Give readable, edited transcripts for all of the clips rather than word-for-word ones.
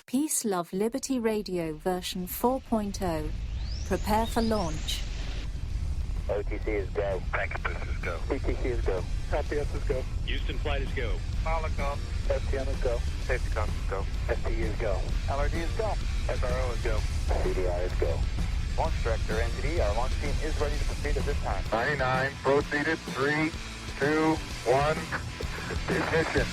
Peace, Love, Liberty Radio version 4.0. Prepare for launch. OTC is go. Packetbus is go. PTC is go. LPS is go. Houston flight is go. Molotov. STM is go. Safety-Con is go. ST is go. LRD is go. SRO is go. CDI is go. Launch Director, NTD, our launch team is ready to proceed at this time. 99, proceeded, 3, 2, 1, ignition.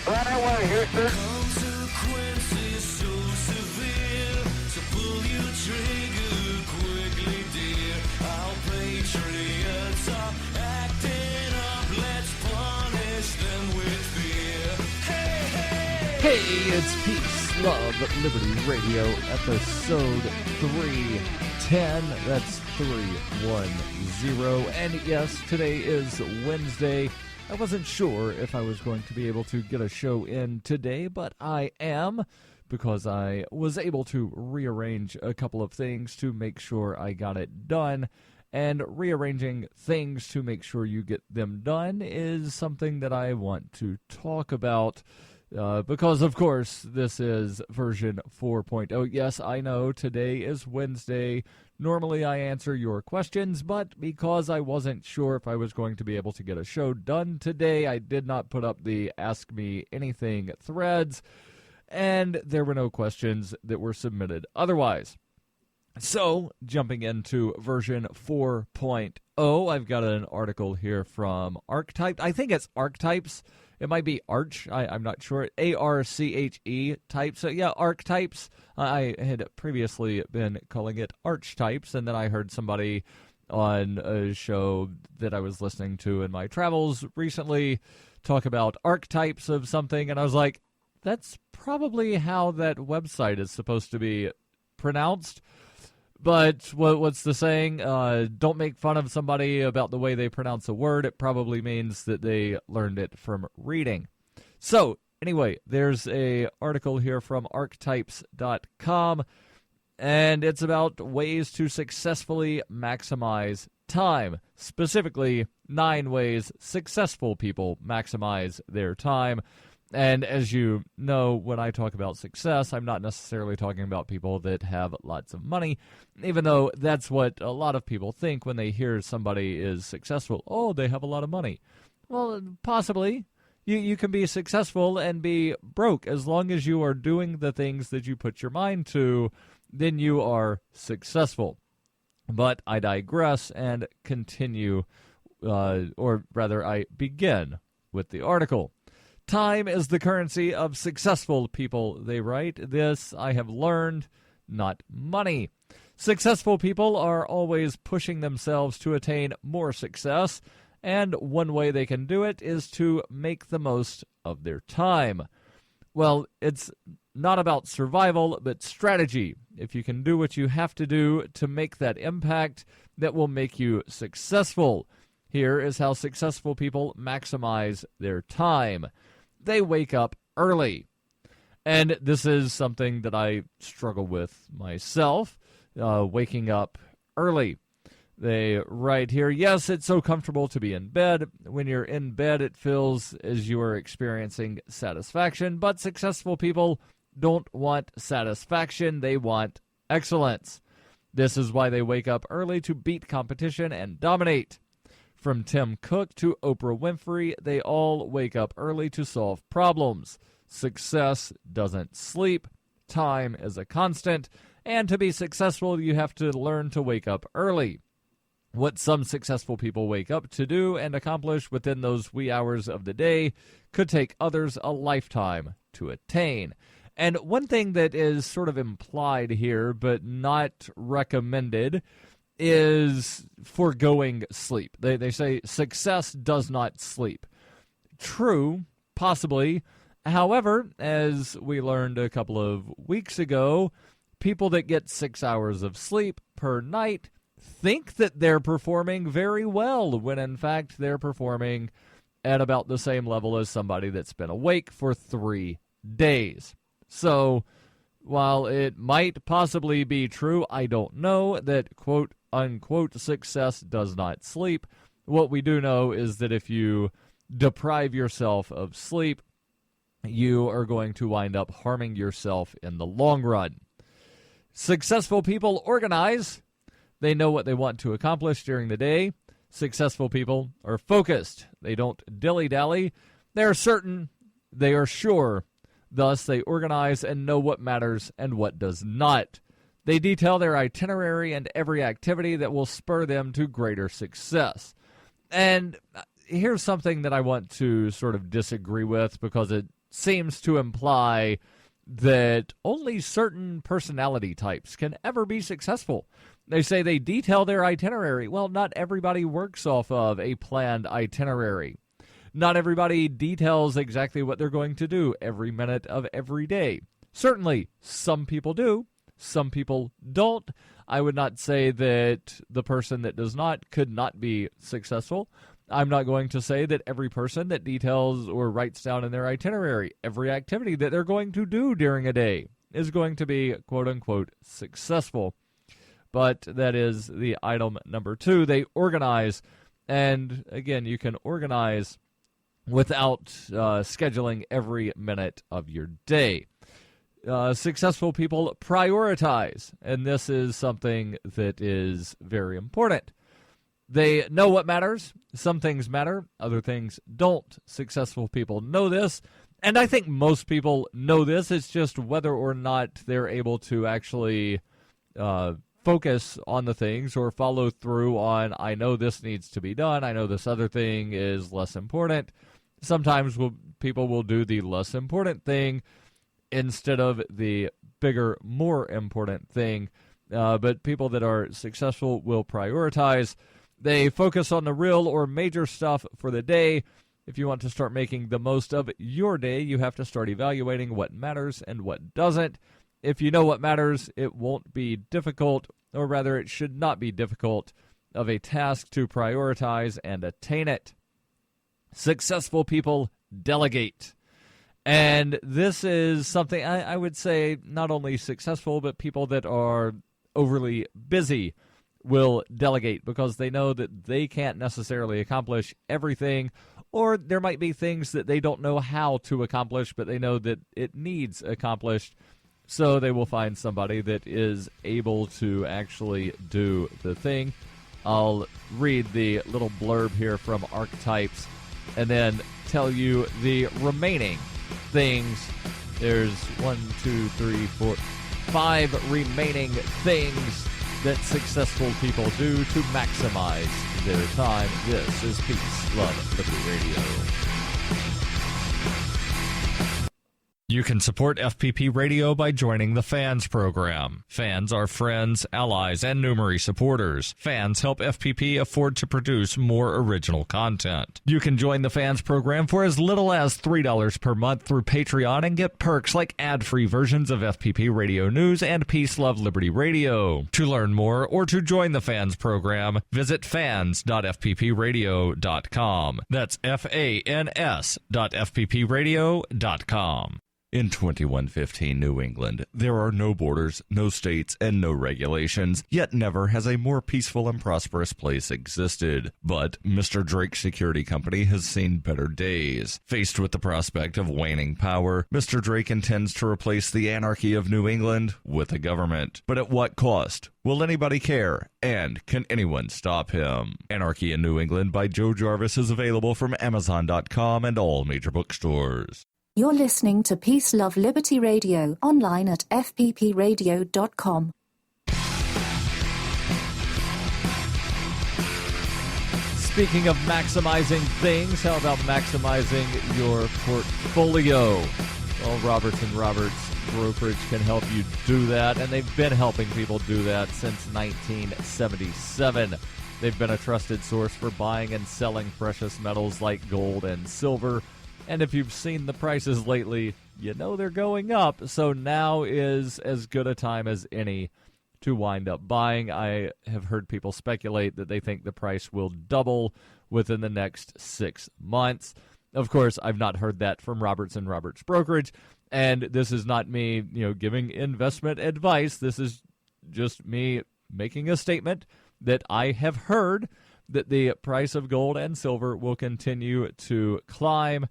Right away, Houston. Consequences so severe, so pull your trigger quickly, dear. Our patriots are acting up, let's punish them with fear. Hey, hey! Hey, it's Peace, Love, Liberty Radio, episode 310. That's 310. And yes, today is Wednesday. I wasn't sure if I was going to be able to get a show in today, but I am, because I was able to rearrange a couple of things to make sure I got it done. And rearranging things to make sure you get them done is something that I want to talk about. Because, of course, this is version 4.0. Yes, I know today is Wednesday. Normally I answer your questions, but because I wasn't sure if I was going to be able to get a show done today, I did not put up the Ask Me Anything threads, and there were no questions that were submitted otherwise. So, jumping into version 4.0, I've got an article here from Archetype. I think it's Archetypes. It might be Arch. I'm not sure. ARCHE type. So, yeah, Archetypes. I had previously been calling it Archetypes, and then I heard somebody on a show that I was listening to in my travels recently talk about archetypes of something, and I was like, that's probably how that website is supposed to be pronounced. But what's the saying? Don't make fun of somebody about the way they pronounce a word. It probably means that they learned it from reading. So, anyway, there's a article here from archetypes.com, and it's about ways to successfully maximize time. Specifically, 9 ways successful people maximize their time. And as you know, when I talk about success, I'm not necessarily talking about people that have lots of money, even though that's what a lot of people think when they hear somebody is successful. Oh, they have a lot of money. Well, possibly. You can be successful and be broke. As long as you are doing the things that you put your mind to, then you are successful. But I digress and continue, or rather I begin with the article. Time is the currency of successful people, they write. This I have learned, not money. Successful people are always pushing themselves to attain more success, and one way they can do it is to make the most of their time. Well, it's not about survival, but strategy. If you can do what you have to do to make that impact, that will make you successful. Here is how successful people maximize their time. They wake up early. And this is something that I struggle with myself, waking up early. They write here, yes, it's so comfortable to be in bed. When you're in bed, it feels as you are experiencing satisfaction. But successful people don't want satisfaction. They want excellence. This is why they wake up early, to beat competition and dominate. From Tim Cook to Oprah Winfrey, they all wake up early to solve problems. Success doesn't sleep. Time is a constant. And to be successful, you have to learn to wake up early. What some successful people wake up to do and accomplish within those wee hours of the day could take others a lifetime to attain. And one thing that is sort of implied here, but not recommended, is foregoing sleep. They say success does not sleep. True, possibly. However, as we learned a couple of weeks ago, people that get 6 hours of sleep per night think that they're performing very well, when in fact they're performing at about the same level as somebody that's been awake for 3 days. So, while it might possibly be true, I don't know that quote unquote success does not sleep. What we do know is that if you deprive yourself of sleep, you are going to wind up harming yourself in the long run. Successful people organize. They know what they want to accomplish during the day. Successful people are focused. They don't dilly-dally. They are certain. They are sure. Thus, they organize and know what matters and what does not. They detail their itinerary and every activity that will spur them to greater success. And here's something that I want to sort of disagree with, because it seems to imply that only certain personality types can ever be successful. They say they detail their itinerary. Well, not everybody works off of a planned itinerary. Not everybody details exactly what they're going to do every minute of every day. Certainly, some people do. Some people don't. I would not say that the person that does not could not be successful. I'm not going to say that every person that details or writes down in their itinerary every activity that they're going to do during a day is going to be quote-unquote successful. But that is the item number 2. They organize. And again, you can organize without scheduling every minute of your day. Successful people prioritize, and this is something that is very important. They know what matters. Some things matter, other things don't. Successful people know this, and I think most people know this. It's just whether or not they're able to actually focus on the things or follow through on, I know this needs to be done, I know this other thing is less important. Sometimes people will do the less important thing instead of the bigger, more important thing. But people that are successful will prioritize. They focus on the real or major stuff for the day. If you want to start making the most of your day, you have to start evaluating what matters and what doesn't. If you know what matters, it won't be difficult, or rather it should not be difficult, of a task to prioritize and attain it. Successful people delegate. And this is something I would say not only successful, but people that are overly busy will delegate, because they know that they can't necessarily accomplish everything, or there might be things that they don't know how to accomplish, but they know that it needs accomplished. So they will find somebody that is able to actually do the thing. I'll read the little blurb here from Archetypes and then tell you the remaining things. There's 5 remaining things that successful people do to maximize their time. This is Peace, Love, Liberty Radio. You can support FPP Radio by joining the Fans program. Fans are friends, allies, and numerous supporters. Fans help FPP afford to produce more original content. You can join the Fans program for as little as $3 per month through Patreon and get perks like ad-free versions of FPP Radio News and Peace, Love, Liberty Radio. To learn more or to join the Fans program, visit fans.fppradio.com. That's fans.fppradio.com. In 2115 New England, there are no borders, no states, and no regulations, yet never has a more peaceful and prosperous place existed. But Mr. Drake Security Company has seen better days. Faced with the prospect of waning power, Mr. Drake intends to replace the anarchy of New England with a government. But at what cost? Will anybody care? And can anyone stop him? Anarchy in New England by Joe Jarvis is available from Amazon.com and all major bookstores. You're listening to Peace, Love, Liberty Radio, online at fppradio.com. Speaking of maximizing things, how about maximizing your portfolio? Well, Roberts & Roberts Brokerage can help you do that, and they've been helping people do that since 1977. They've been a trusted source for buying and selling precious metals like gold and silver. And if you've seen the prices lately, you know they're going up. So now is as good a time as any to wind up buying. I have heard people speculate that they think the price will double within the next 6 months. Of course, I've not heard that from Roberts & Roberts Brokerage. And this is not me, giving investment advice. This is just me making a statement that I have heard that the price of gold and silver will continue to climb.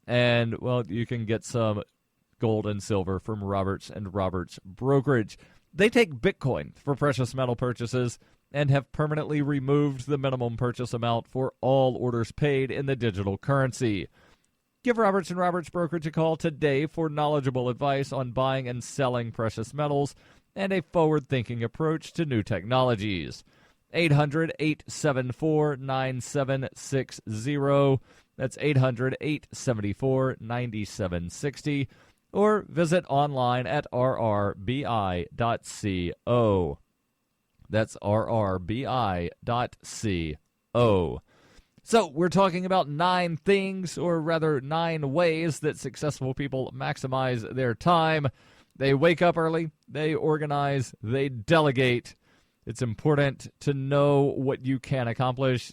And, well, you can get some gold and silver from Roberts and Roberts Brokerage. They take Bitcoin for precious metal purchases and have permanently removed the minimum purchase amount for all orders paid in the digital currency. Give Roberts and Roberts Brokerage a call today for knowledgeable advice on buying and selling precious metals and a forward-thinking approach to new technologies. 800-874-9760. That's 800-874-9760. Or visit online at rrbi.co. That's rrbi.co. So we're talking about 9 things, or rather 9 ways that successful people maximize their time. They wake up early, they organize, they delegate. It's important to know what you can accomplish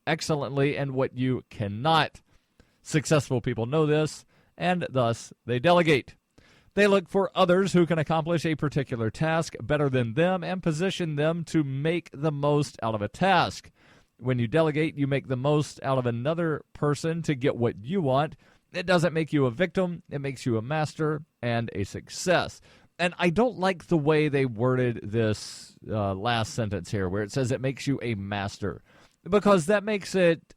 excellently and what you cannot. Successful people know this, and thus they delegate. They look for others who can accomplish a particular task better than them and position them to make the most out of a task. When you delegate, you make the most out of another person to get what you want. It doesn't make you a victim. It makes you a master and a success. And I don't like the way they worded this last sentence here, where it says it makes you a master, because that makes it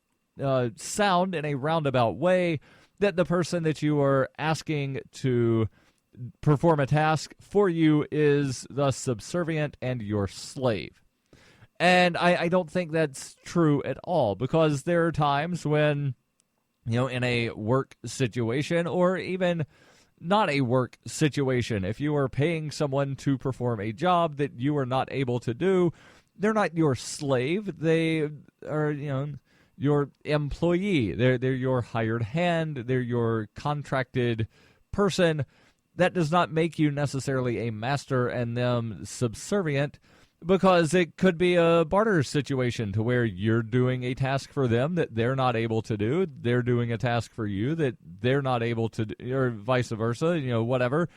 sound in a roundabout way that the person that you are asking to perform a task for you is thus subservient and your slave. And I don't think that's true at all, because there are times when, in a work situation, or even not a work situation, if you are paying someone to perform a job that you are not able to do, they're not your slave. They are, your employee. They're your hired hand. They're your contracted person. That does not make you necessarily a master and them subservient, because it could be a barter situation to where you're doing a task for them that they're not able to do. They're doing a task for you that they're not able to do, or vice versa, whatever.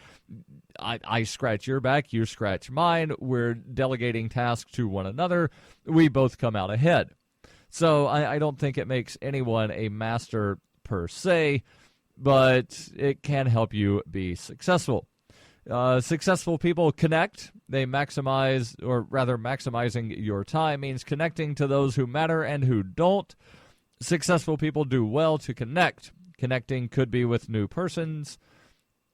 I scratch your back, you scratch mine. We're delegating tasks to one another. We both come out ahead. So I don't think it makes anyone a master per se, but it can help you be successful. Successful people connect. They maximize, or rather maximizing your time means connecting to those who matter and who don't. Successful people do well to connect. Connecting could be with new persons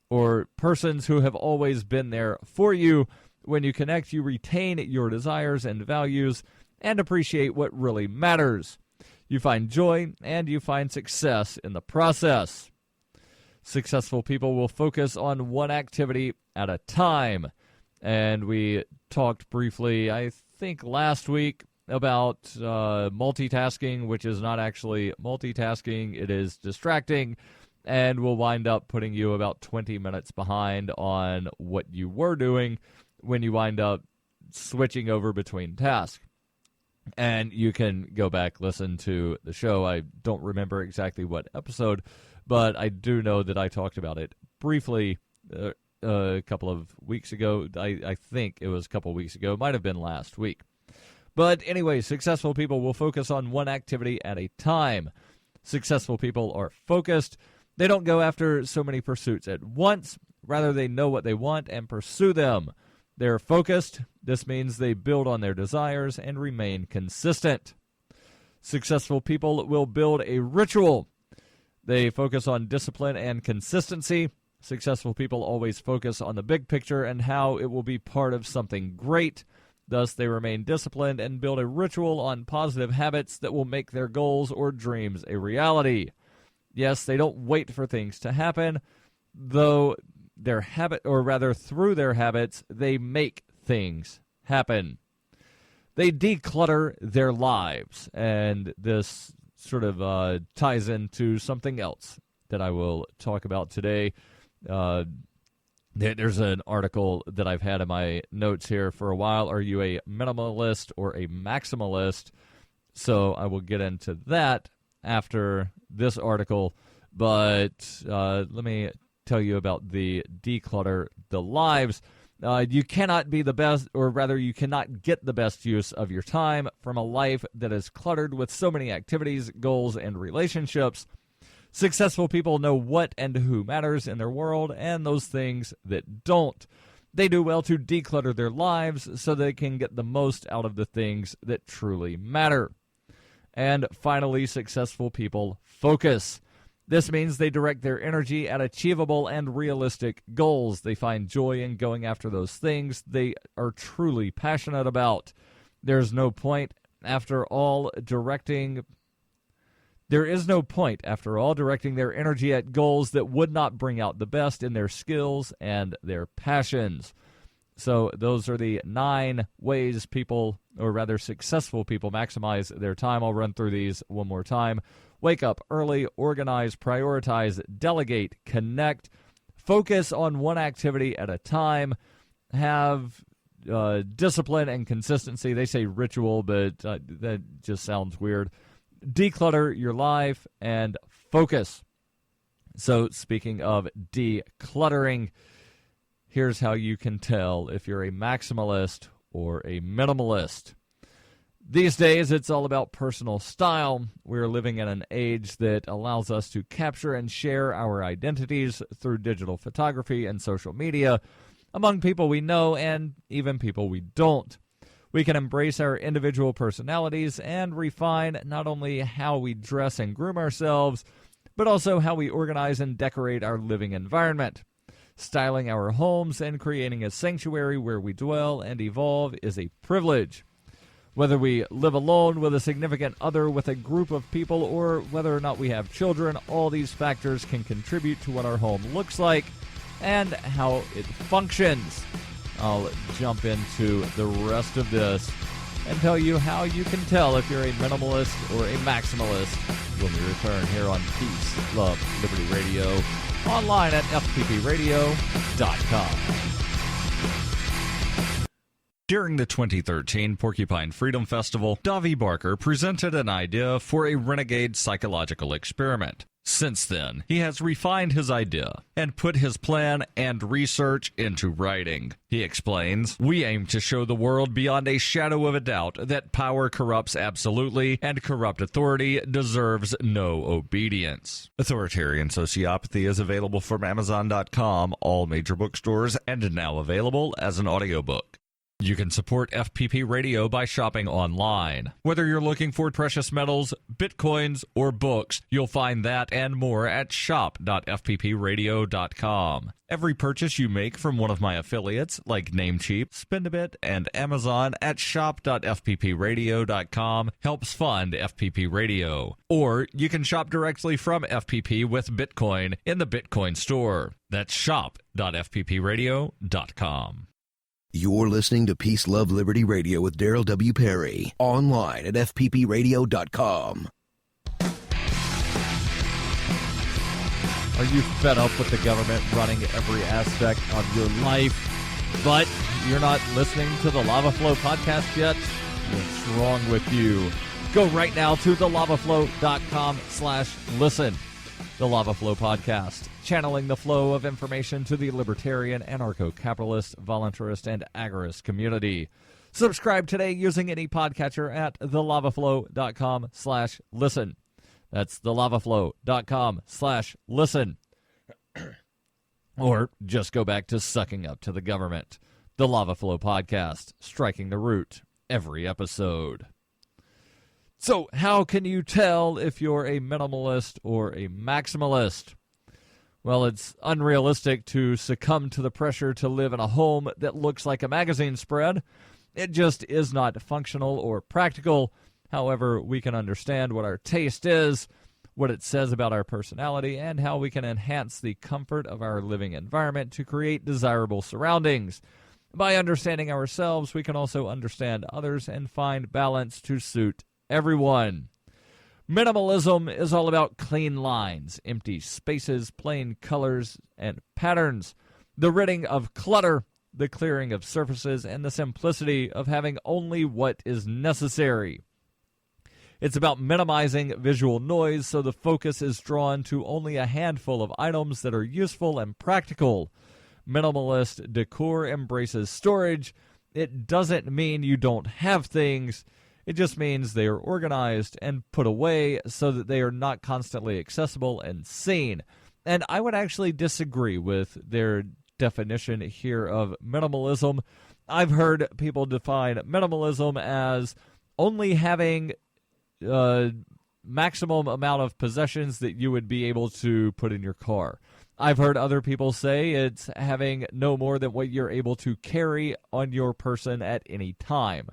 or persons who have always been there for you. When you connect, you retain your desires and values and appreciate what really matters. You find joy and you find success in the process. Successful people will focus on one activity at a time. And we talked briefly, I think last week, about multitasking, which is not actually multitasking. It is distracting, and will wind up putting you about 20 minutes behind on what you were doing when you wind up switching over between tasks. And you can go back, listen to the show. I don't remember exactly what episode, but I do know that I talked about it briefly a couple of weeks ago. I think it was a couple of weeks ago. It might have been last week. But anyway, successful people will focus on one activity at a time. Successful people are focused. They don't go after so many pursuits at once. Rather, they know what they want and pursue them. They're focused. This means they build on their desires and remain consistent. Successful people will build a ritual. They focus on discipline and consistency. Successful people always focus on the big picture and how it will be part of something great. Thus, they remain disciplined and build a ritual on positive habits that will make their goals or dreams a reality. Yes, they don't wait for things to happen, though their habit, or rather through their habits, they make things happen. They declutter their lives, and this sort of ties into something else that I will talk about today. There's an article that I've had in my notes here for a while. Are you a minimalist or a maximalist? So I will get into that after this article. But let me tell you about the declutter the lives. You cannot be the best, or rather you cannot get the best use of your time from a life that is cluttered with so many activities, goals, and relationships. Successful people know what and who matters in their world and those things that don't. They do well to declutter their lives so they can get the most out of the things that truly matter. And finally, successful people focus. This means they direct their energy at achievable and realistic goals. They find joy in going after those things they are truly passionate about. There's no point after all directing their energy at goals that would not bring out the best in their skills and their passions. So those are the 9 ways people, or rather successful people, maximize their time. I'll run through these one more time. Wake up early, organize, prioritize, delegate, connect, focus on one activity at a time, have discipline and consistency. They say ritual, but that just sounds weird. Declutter your life and focus. So speaking of decluttering, here's how you can tell if you're a maximalist or a minimalist. These days, it's all about personal style. We're living in an age that allows us to capture and share our identities through digital photography and social media among people we know and even people we don't. We can embrace our individual personalities and refine not only how we dress and groom ourselves, but also how we organize and decorate our living environment. Styling our homes and creating a sanctuary where we dwell and evolve is a privilege. Whether we live alone, with a significant other, with a group of people, or whether or not we have children, all these factors can contribute to what our home looks like and how it functions. I'll jump into the rest of this and tell you how you can tell if you're a minimalist or a maximalist when we return here on Peace, Love, Liberty Radio, online at fppradio.com. During the 2013 Porcupine Freedom Festival, Davi Barker presented an idea for a renegade psychological experiment. Since then, he has refined his idea and put his plan and research into writing. He explains, "We aim to show the world beyond a shadow of a doubt that power corrupts absolutely and corrupt authority deserves no obedience." Authoritarian Sociopathy is available from Amazon.com, all major bookstores, and now available as an audiobook. You can support FPP Radio by shopping online. Whether you're looking for precious metals, bitcoins, or books, you'll find that and more at shop.fppradio.com. Every purchase you make from one of my affiliates, like Namecheap, Spendabit, and Amazon at shop.fppradio.com helps fund FPP Radio. Or you can shop directly from FPP with Bitcoin in the Bitcoin store. That's shop.fppradio.com. You're listening to Peace, Love, Liberty Radio with Darryl W. Perry, online at fppradio.com. Are you fed up with the government running every aspect of your life, but you're not listening to the Lava Flow podcast yet? What's wrong with you? Go right now to thelavaflow.com/listen. The Lava Flow podcast, channeling the flow of information to the libertarian, anarcho-capitalist, voluntarist, and agorist community. Subscribe today using any podcatcher at thelavaflow.com/listen. That's thelavaflow.com/listen. Or just go back to sucking up to the government. The Lava Flow podcast, striking the root every episode. So how can you tell if you're a minimalist or a maximalist? Well, it's unrealistic to succumb to the pressure to live in a home that looks like a magazine spread. It just is not functional or practical. However, we can understand what our taste is, what it says about our personality, and how we can enhance the comfort of our living environment to create desirable surroundings. By understanding ourselves, we can also understand others and find balance to suit everyone. Minimalism is all about clean lines, empty spaces, plain colors, and patterns, the ridding of clutter, the clearing of surfaces, and the simplicity of having only what is necessary. It's about minimizing visual noise so the focus is drawn to only a handful of items that are useful and practical. Minimalist decor embraces storage. It doesn't mean you don't have things. It just means they are organized and put away so that they are not constantly accessible and seen. And I would actually disagree with their definition here of minimalism. I've heard people define minimalism as only having maximum amount of possessions that you would be able to put in your car. I've heard other people say it's having no more than what you're able to carry on your person at any time.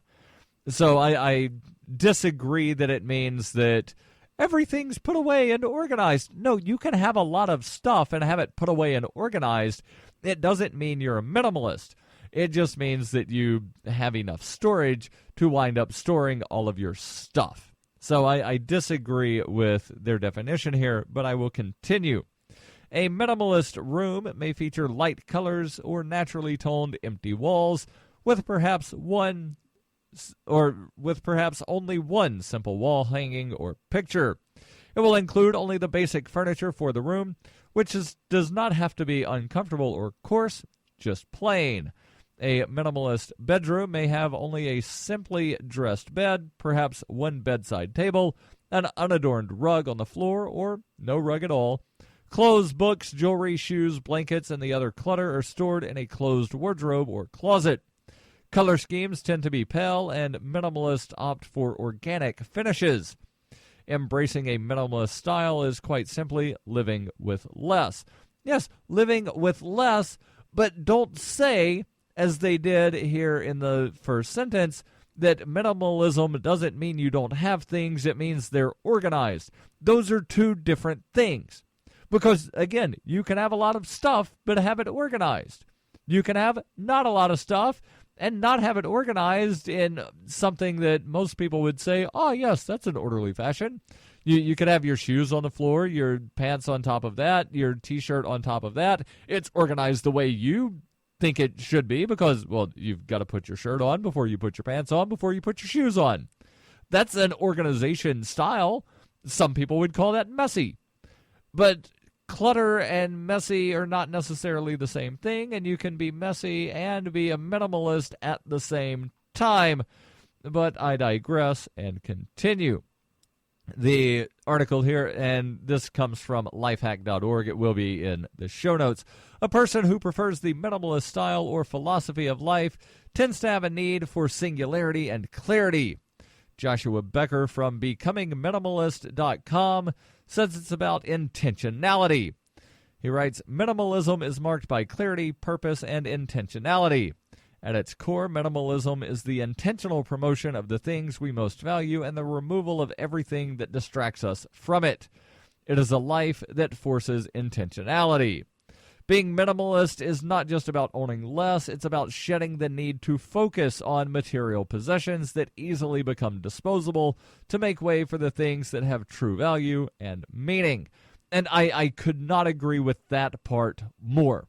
So I disagree that it means that everything's put away and organized. No, you can have a lot of stuff and have it put away and organized. It doesn't mean you're a minimalist. It just means that you have enough storage to wind up storing all of your stuff. So I disagree with their definition here, but I will continue. A minimalist room may feature light colors or naturally toned empty walls with perhaps only one simple wall hanging or picture. It will include only the basic furniture for the room, which does not have to be uncomfortable or coarse, just plain. A minimalist bedroom may have only a simply dressed bed, perhaps one bedside table, an unadorned rug on the floor, or no rug at all. Clothes, books, jewelry, shoes, blankets, and the other clutter are stored in a closed wardrobe or closet. Color schemes tend to be pale, and minimalists opt for organic finishes. Embracing a minimalist style is quite simply living with less. Yes, living with less, but don't say, as they did here in the first sentence, that minimalism doesn't mean you don't have things, it means they're organized. Those are two different things. Because, again, you can have a lot of stuff, but have it organized. You can have not a lot of stuff and not have it organized in something that most people would say, oh, yes, that's an orderly fashion. You could have your shoes on the floor, your pants on top of that, your T-shirt on top of that. It's organized the way you think it should be because, well, you've got to put your shirt on before you put your pants on, before you put your shoes on. That's an organization style. Some people would call that messy. But clutter and messy are not necessarily the same thing, and you can be messy and be a minimalist at the same time. But I digress and continue. The article here, and this comes from lifehack.org. It will be in the show notes. A person who prefers the minimalist style or philosophy of life tends to have a need for singularity and clarity. Joshua Becker from becomingminimalist.com says it's about intentionality. He writes, minimalism is marked by clarity, purpose, and intentionality. At its core, minimalism is the intentional promotion of the things we most value and the removal of everything that distracts us from it. It is a life that forces intentionality. Being minimalist is not just about owning less, it's about shedding the need to focus on material possessions that easily become disposable to make way for the things that have true value and meaning. And I could not agree with that part more.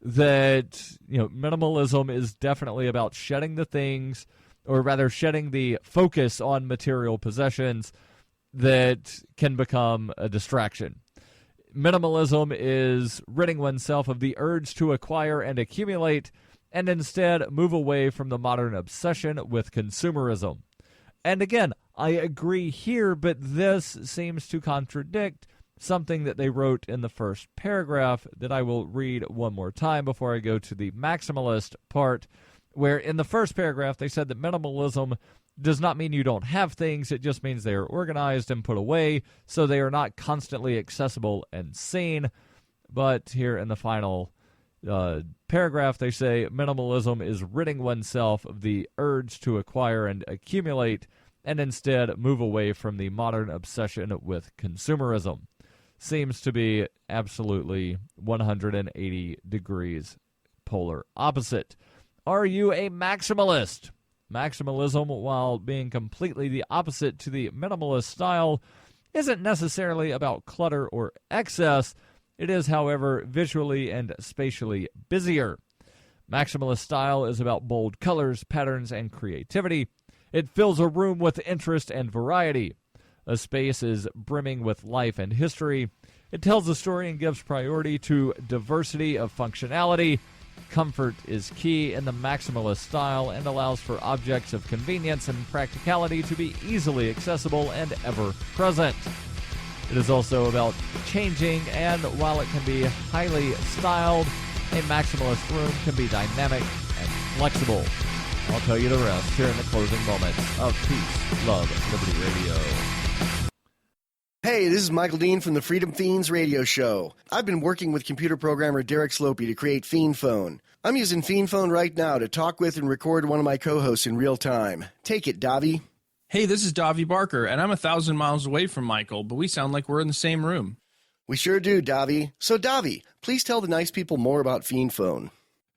That, minimalism is definitely about shedding the things, or rather shedding the focus on material possessions that can become a distraction. Minimalism is ridding oneself of the urge to acquire and accumulate, and instead move away from the modern obsession with consumerism. And again, I agree here, but this seems to contradict something that they wrote in the first paragraph that I will read one more time before I go to the maximalist part, where in the first paragraph they said that minimalism does not mean you don't have things, it just means they are organized and put away so they are not constantly accessible and seen. But here in the final paragraph they say minimalism is ridding oneself of the urge to acquire and accumulate and instead move away from the modern obsession with consumerism. Seems to be absolutely 180 degrees polar opposite. Are you a maximalist? Maximalism, while being completely the opposite to the minimalist style, isn't necessarily about clutter or excess. It is, however, visually and spatially busier. Maximalist style is about bold colors, patterns, and creativity. It fills a room with interest and variety. A space is brimming with life and history. It tells a story and gives priority to diversity of functionality. Comfort is key in the maximalist style and allows for objects of convenience and practicality to be easily accessible and ever present. It is also about changing, and while it can be highly styled, a maximalist room can be dynamic and flexible. I'll tell you the rest here in the closing moments of Peace, Love, Liberty Radio. Hey, this is Michael Dean from the Freedom Fiends radio show. I've been working with computer programmer Derek Slopey to create Fiend Phone. I'm using Fiend Phone right now to talk with and record one of my co-hosts in real time. Take it, Davi. Hey, this is Davi Barker, and I'm 1,000 miles away from Michael, but we sound like we're in the same room. We sure do, Davi. So, Davi, please tell the nice people more about Fiend Phone.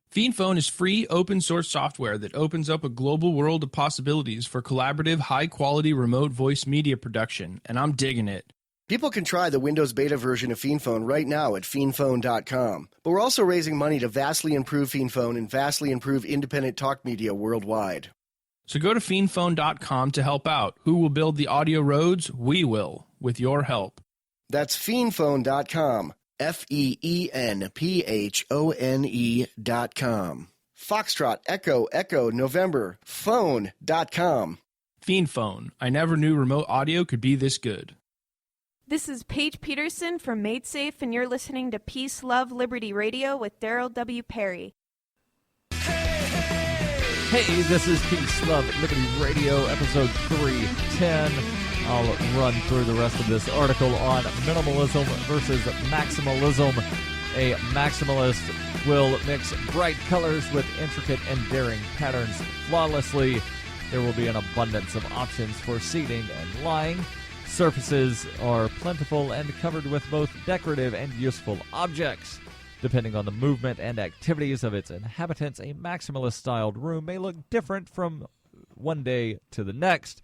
Fiend Phone is free, open-source software that opens up a global world of possibilities for collaborative, high-quality remote voice media production, and I'm digging it. People can try the Windows beta version of Fiend Phone right now at fiendphone.com. But we're also raising money to vastly improve Fiend Phone and vastly improve independent talk media worldwide. So go to fiendphone.com to help out. Who will build the audio roads? We will, with your help. That's fiendphone.com. FEENPHONE.com. Foxtrot, Echo, November, phone.com. Fiend Phone. I never knew remote audio could be this good. This is Paige Peterson from MaidSafe, and you're listening to Peace, Love, Liberty Radio with Darryl W. Perry. Hey, this is Peace, Love, Liberty Radio, episode 310. I'll run through the rest of this article on minimalism versus maximalism. A maximalist will mix bright colors with intricate and daring patterns flawlessly. There will be an abundance of options for seating and lying. Surfaces are plentiful and covered with both decorative and useful objects. Depending on the movement and activities of its inhabitants, a maximalist-styled room may look different from one day to the next.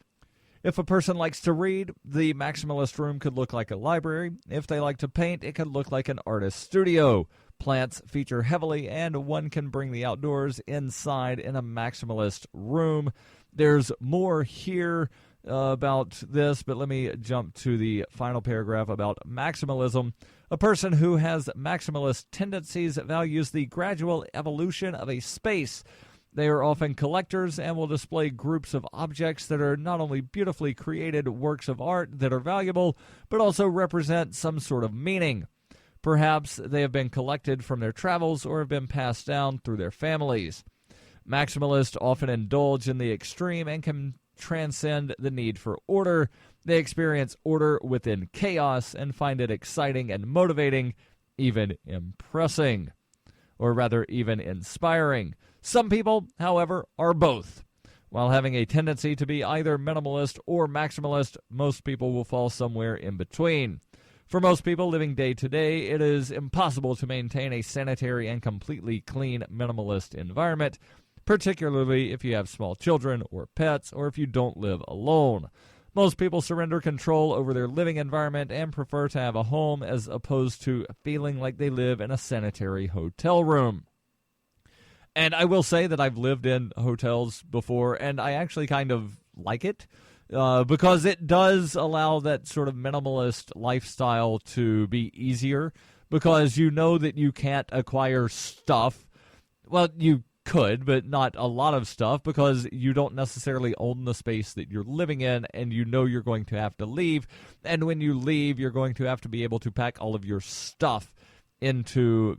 If a person likes to read, the maximalist room could look like a library. If they like to paint, it could look like an artist's studio. Plants feature heavily, and one can bring the outdoors inside in a maximalist room. There's more here about this, but let me jump to the final paragraph about maximalism. A person who has maximalist tendencies values the gradual evolution of a space. They are often collectors and will display groups of objects that are not only beautifully created works of art that are valuable, but also represent some sort of meaning. Perhaps they have been collected from their travels or have been passed down through their families. Maximalists often indulge in the extreme and can transcend the need for order. They experience order within chaos and find it exciting and motivating, even impressing, or rather even inspiring. Some people, however, are both. While having a tendency to be either minimalist or maximalist, most people will fall somewhere in between. For most people living day to day, it is impossible to maintain a sanitary and completely clean minimalist environment, particularly if you have small children or pets, or if you don't live alone. Most people surrender control over their living environment and prefer to have a home as opposed to feeling like they live in a sanitary hotel room. And I will say that I've lived in hotels before, and I actually kind of like it because it does allow that sort of minimalist lifestyle to be easier, because you know that you can't acquire stuff. Well, you could, but not a lot of stuff, because you don't necessarily own the space that you're living in, and you know you're going to have to leave. And when you leave, you're going to have to be able to pack all of your stuff into,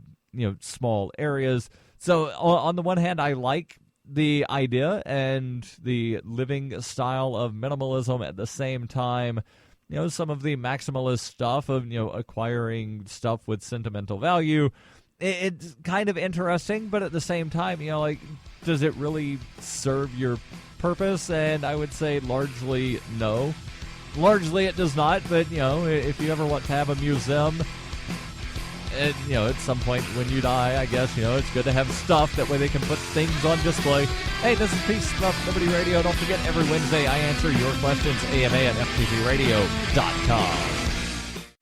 small areas. So on the one hand, I like the idea and the living style of minimalism. At the same time, some of the maximalist stuff of, acquiring stuff with sentimental value, it's kind of interesting, but at the same time, does it really serve your purpose? And I would say largely no. Largely it does not, but, if you ever want to have a museum, at some point when you die, I guess, it's good to have stuff. That way they can put things on display. Hey, this is Peace, Love, Liberty Radio. Don't forget, every Wednesday I answer your questions, AMA at FPPRadio.com.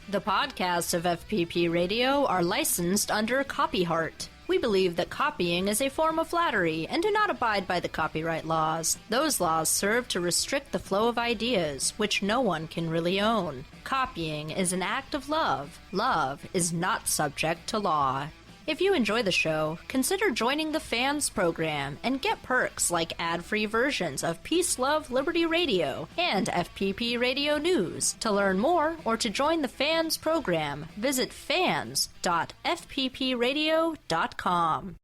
The podcasts of FPP Radio are licensed under Copyheart. We believe that copying is a form of flattery and do not abide by the copyright laws. Those laws serve to restrict the flow of ideas, which no one can really own. Copying is an act of love. Love is not subject to law. If you enjoy the show, consider joining the Fans program and get perks like ad-free versions of Peace, Love, Liberty Radio and FPP Radio News. To learn more or to join the Fans program, visit fans.fppradio.com.